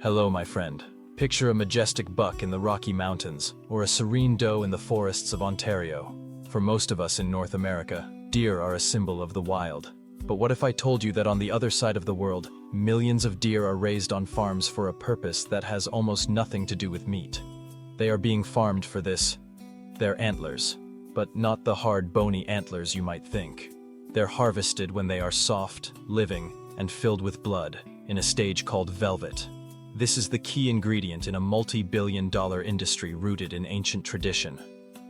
Hello, my friend. Picture a majestic buck in the Rocky Mountains, or a serene doe in the forests of Ontario. For most of us in North America, deer are a symbol of the wild. But what if I told you that on the other side of the world, millions of deer are raised on farms for a purpose that has almost nothing to do with meat? They are being farmed for this. They're antlers, but not the hard, bony antlers you might think. They're harvested when they are soft, living, and filled with blood, in a stage called velvet. This is the key ingredient in a multi-billion-dollar industry rooted in ancient tradition.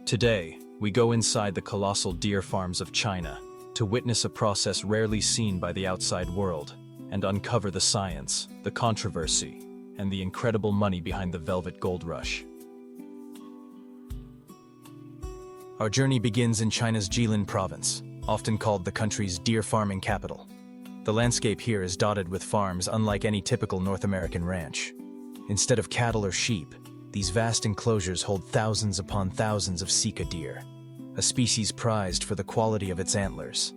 Today, we go inside the colossal deer farms of China to witness a process rarely seen by the outside world and uncover the science, the controversy, and the incredible money behind the velvet gold rush. Our journey begins in China's Jilin province, often called the country's deer farming capital. The landscape here is dotted with farms unlike any typical North American ranch. Instead of cattle or sheep, these vast enclosures hold thousands upon thousands of Sika deer, a species prized for the quality of its antlers.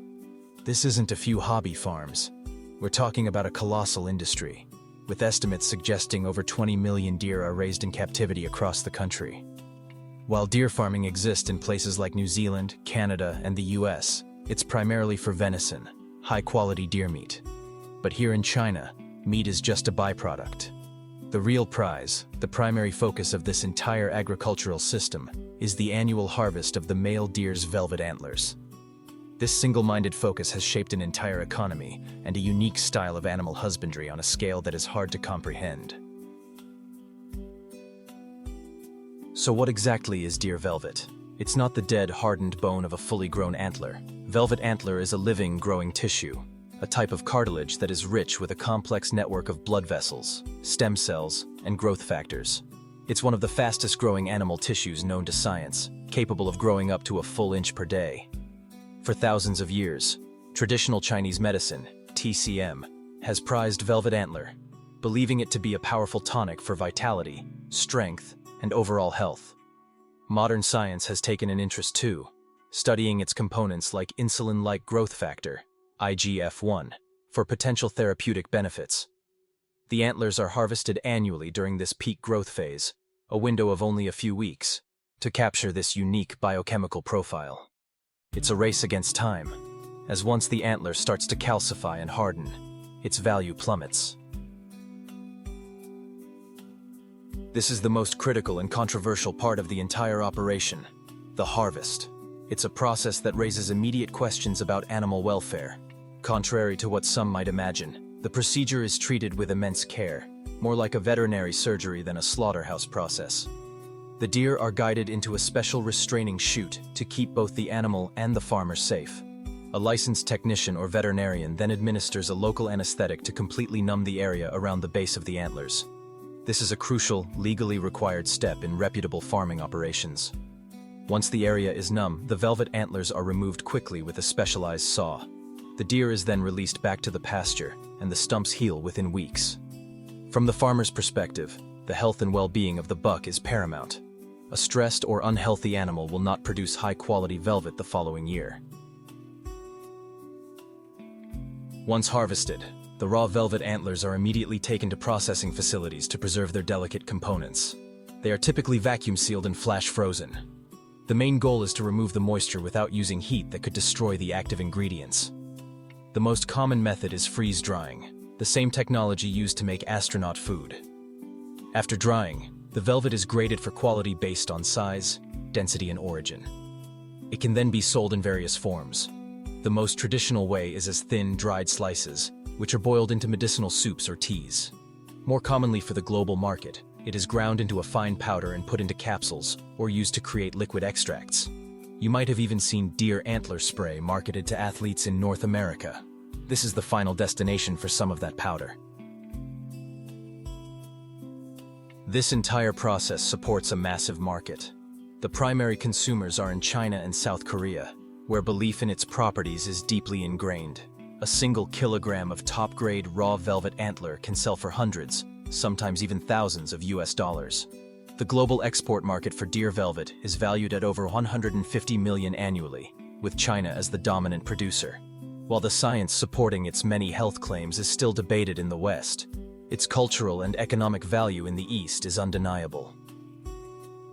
This isn't a few hobby farms. We're talking about a colossal industry, with estimates suggesting over 20 million deer are raised in captivity across the country. While deer farming exists in places like New Zealand, Canada, and the US, it's primarily for venison, high-quality deer meat. But here in China, meat is just a byproduct. The real prize, the primary focus of this entire agricultural system, is the annual harvest of the male deer's velvet antlers. This single-minded focus has shaped an entire economy and a unique style of animal husbandry on a scale that is hard to comprehend. So what exactly is deer velvet? It's not the dead, hardened bone of a fully grown antler. Velvet antler is a living, growing tissue, a type of cartilage that is rich with a complex network of blood vessels, stem cells, and growth factors. It's one of the fastest growing animal tissues known to science, capable of growing up to a full inch per day. For thousands of years, traditional Chinese medicine, TCM, has prized velvet antler, believing it to be a powerful tonic for vitality, strength, and overall health. Modern science has taken an interest too, studying its components like insulin-like growth factor, IGF-1, for potential therapeutic benefits. The antlers are harvested annually during this peak growth phase, a window of only a few weeks, to capture this unique biochemical profile. It's a race against time, as once the antler starts to calcify and harden, its value plummets. This is the most critical and controversial part of the entire operation, the harvest. It's a process that raises immediate questions about animal welfare. Contrary to what some might imagine, the procedure is treated with immense care, more like a veterinary surgery than a slaughterhouse process. The deer are guided into a special restraining chute to keep both the animal and the farmer safe. A licensed technician or veterinarian then administers a local anesthetic to completely numb the area around the base of the antlers. This is a crucial, legally required step in reputable farming operations. Once the area is numb, the velvet antlers are removed quickly with a specialized saw. The deer is then released back to the pasture, and the stumps heal within weeks. From the farmer's perspective, the health and well-being of the buck is paramount. A stressed or unhealthy animal will not produce high-quality velvet the following year. Once harvested, the raw velvet antlers are immediately taken to processing facilities to preserve their delicate components. They are typically vacuum-sealed and flash-frozen. The main goal is to remove the moisture without using heat that could destroy the active ingredients. The most common method is freeze-drying, the same technology used to make astronaut food. After drying, the velvet is graded for quality based on size, density, and origin. It can then be sold in various forms. The most traditional way is as thin, dried slices, which are boiled into medicinal soups or teas. More commonly for the global market, it is ground into a fine powder and put into capsules, or used to create liquid extracts. You might have even seen deer antler spray marketed to athletes in North America. This is the final destination for some of that powder. This entire process supports a massive market. The primary consumers are in China and South Korea, where belief in its properties is deeply ingrained. A single kilogram of top-grade raw velvet antler can sell for hundreds, sometimes even thousands of US dollars. The global export market for deer velvet is valued at over 150 million annually, with China as the dominant producer. While the science supporting its many health claims is still debated in the West, Its cultural and economic value in the East is undeniable.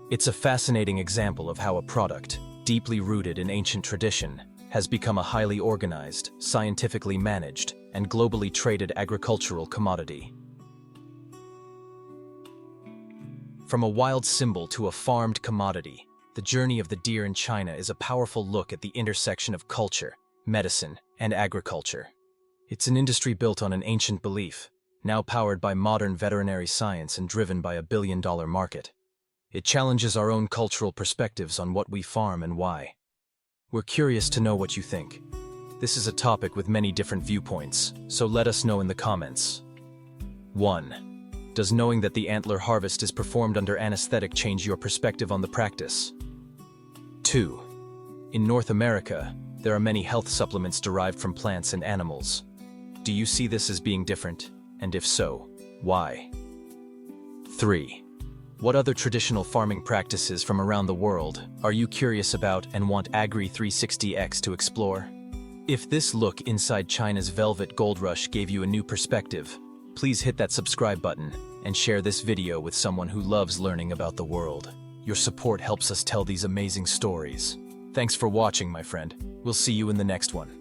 It's a fascinating example of how a product, deeply rooted in ancient tradition, has become a highly organized, scientifically managed, and globally traded agricultural commodity. From a wild symbol to a farmed commodity, the journey of the deer in China is a powerful look at the intersection of culture, medicine, and agriculture. It's an industry built on an ancient belief, now powered by modern veterinary science and driven by a billion-dollar market. It challenges our own cultural perspectives on what we farm and why. We're curious to know what you think. This is a topic with many different viewpoints, so let us know in the comments. 1. Does knowing that the antler harvest is performed under anesthetic change your perspective on the practice? 2. In North America, there are many health supplements derived from plants and animals. Do you see this as being different? And if so, why? 3. What other traditional farming practices from around the world are you curious about and want Agri360X to explore? If this look inside China's velvet gold rush gave you a new perspective, please hit that subscribe button and share this video with someone who loves learning about the world. Your support helps us tell these amazing stories. Thanks for watching, my friend. We'll see you in the next one.